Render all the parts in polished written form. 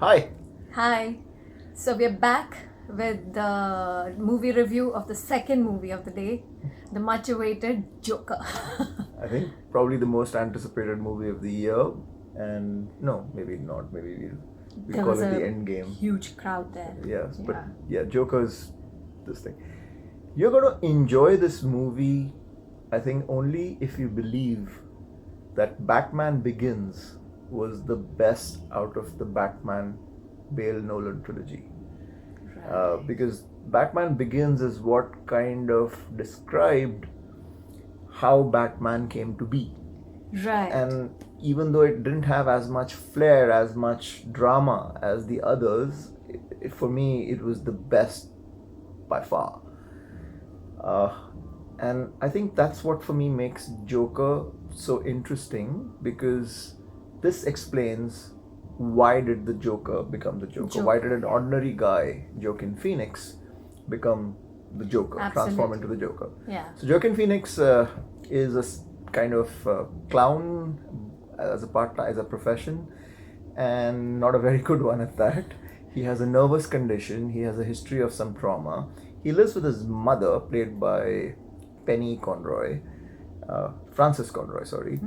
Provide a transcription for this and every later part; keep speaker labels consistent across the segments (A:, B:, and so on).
A: Hi.
B: Hi. So we're back with the movie review of the second movie of the day, the much awaited Joker.
A: I think probably the most anticipated movie of the year, and no, maybe not. Maybe we'll
B: There
A: call
B: was
A: it the
B: a
A: end game.
B: huge crowd there.
A: Yes, but
B: Yeah.
A: yeah, Joker's this thing. You're gonna enjoy this movie, I think, only if you believe that Batman Begins was the best out of the Batman Bale Nolan trilogy.
B: Right.
A: Because Batman Begins is what kind of described how Batman came to be.
B: Right.
A: And even though it didn't have as much flair, as much drama as the others, for me, it was the best by far. Uh, and I think that's what for me makes Joker so interesting, because this explains why did the Joker become the Joker? Why did an ordinary guy, Joaquin Phoenix, become the Joker, transform into the Joker?
B: Yeah.
A: So Joaquin Phoenix is a kind of clown as a profession, and not a very good one at that. He has a nervous condition. He has a history of some trauma. He lives with his mother, played by Penny Conroy, Frances Conroy, sorry.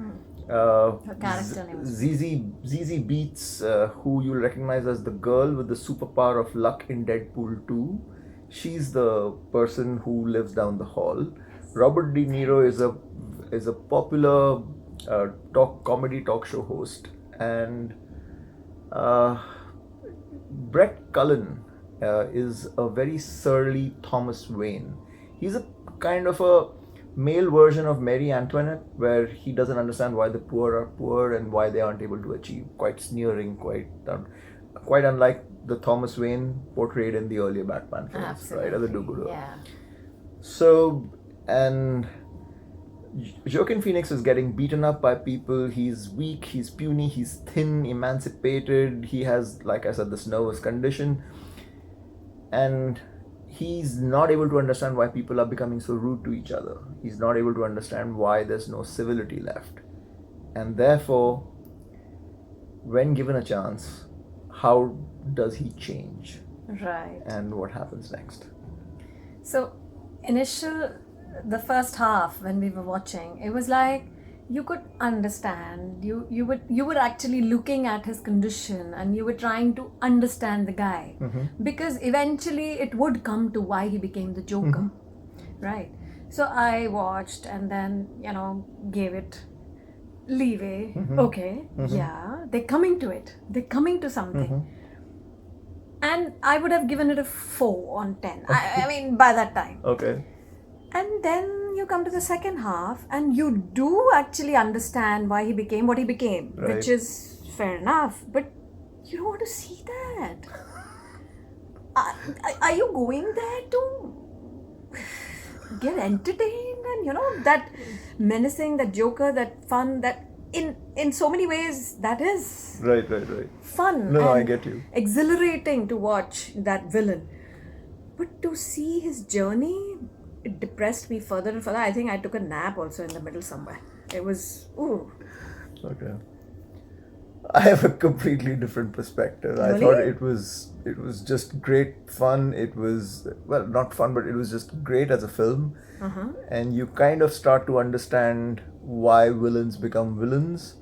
B: Her character name is
A: Zazie Beetz, who you'll recognize as the girl with the superpower of luck in Deadpool 2. She's the person who lives down the hall. Robert De Niro is a popular comedy talk show host, and uh, Brett Cullen is a very surly Thomas Wayne. He's a kind of a male version of Marie Antoinette, where he doesn't understand why the poor are poor and why they aren't able to achieve. Quite sneering, quite unlike the Thomas Wayne portrayed in the earlier Batman films,
B: absolutely.
A: right? As a do-gooder.
B: Yeah.
A: So, and Joaquin Phoenix is getting beaten up by people. He's weak, he's puny, he's thin, emancipated. He has, like I said, this nervous condition. And he's not able to understand why people are becoming so rude to each other. He's not able to understand why there's no civility left. And therefore, when given a chance, how does he change?
B: Right.
A: And what happens next?
B: So, the first half when we were watching, it was like you could understand. You were actually looking at his condition and you were trying to understand the guy, because eventually it would come to why he became the Joker, right? So I watched and then gave it leeway. Okay, yeah, they're coming to it. They're coming to something. And I would have given it a 4 on 10. I mean, by that time.
A: Okay.
B: And then you come to the second half and you do actually understand why he became what he became,
A: Right.
B: which is fair enough. But you don't want to see that. Are you going there to get entertained and that menacing, that Joker, that fun, that in so many ways that is
A: Right.
B: fun
A: No, I
B: and
A: get you.
B: exhilarating to watch that villain. But to see his journey, it depressed me further and further. I think I took a nap also in the middle somewhere. It was, ooh.
A: Okay. I have a completely different perspective. I
B: Really?
A: thought it was just great fun. It was, well, not fun, but it was just great as a film. And you kind of start to understand why villains become villains.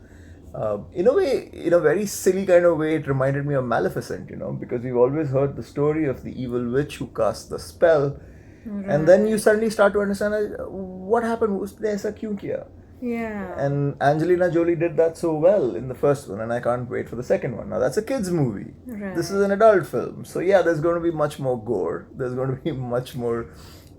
A: In a way, in a very silly kind of way, it reminded me of Maleficent, because we've always heard the story of the evil witch who cast the spell. And then you suddenly start to understand what happened. Usko aisa kyun kiya?
B: Yeah.
A: And Angelina Jolie did that so well in the first one, and I can't wait for the second one. Now, that's a kid's movie.
B: Right.
A: This is an adult film. So, yeah, there's going to be much more gore. There's going to be much more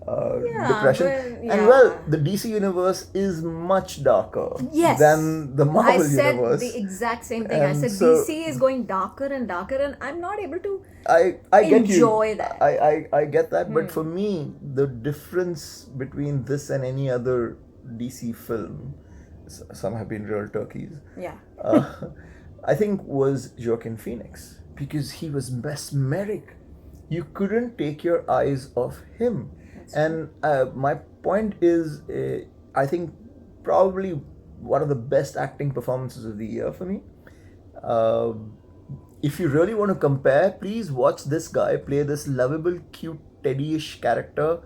A: depression.
B: but-
A: And, well, the DC universe is much darker
B: Yes.
A: than the Marvel
B: I said
A: universe.
B: the exact same thing. I
A: And
B: said
A: so-
B: DC is going darker and darker, and I'm not able to
A: I get you.
B: enjoy that.
A: I get that, but for me, the difference between this and any other DC film, some have been real turkeys,
B: Yeah.
A: I think was Joaquin Phoenix, because he was mesmeric. You couldn't take your eyes off him. And my point is, I think probably one of the best acting performances of the year for me. if you really want to compare, please watch this guy play this lovable, cute, Teddy-ish character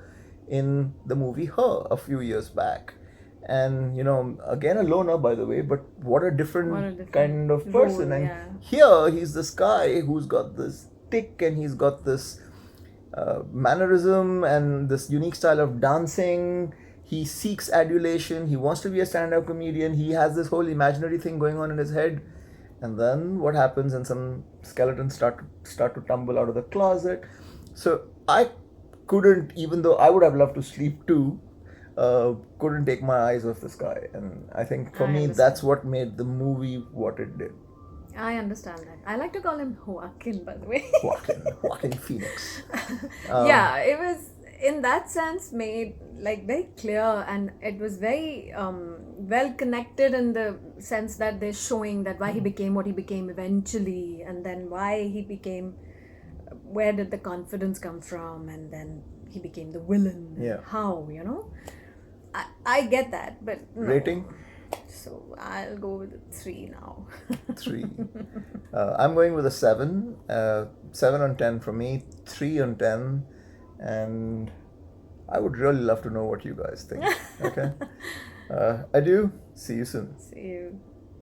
A: in the movie Her a few years back. And again a loner, by the way, but what a
B: What a
A: different
B: different
A: kind of
B: role,
A: person. And
B: yeah.
A: here he's this guy who's got this tick, and he's got this mannerism and this unique style of dancing. He seeks adulation. He wants to be a stand-up comedian. He has this whole imaginary thing going on in his head. And then what happens? And some skeletons start to tumble out of the closet. So I couldn't, even though I would have loved to sleep too, couldn't take my eyes off this guy. And I think for
B: I
A: me,
B: understand.
A: that's what made the movie what it did.
B: I understand that. I like to call him Joaquin, by the way.
A: Joaquin Phoenix.
B: Yeah, it was in that sense made like very clear, and it was very well connected in the sense that they're showing that why he became what he became eventually, and then why he became, where did the confidence come from, and then he became the villain.
A: Yeah.
B: How, I get that, but no.
A: Rating?
B: So I'll go with a 3 now.
A: 3. I'm going with a 7. 7 on 10 for me, 3 on 10. And I would really love to know what you guys think. Okay? Adieu. See you soon.
B: See you.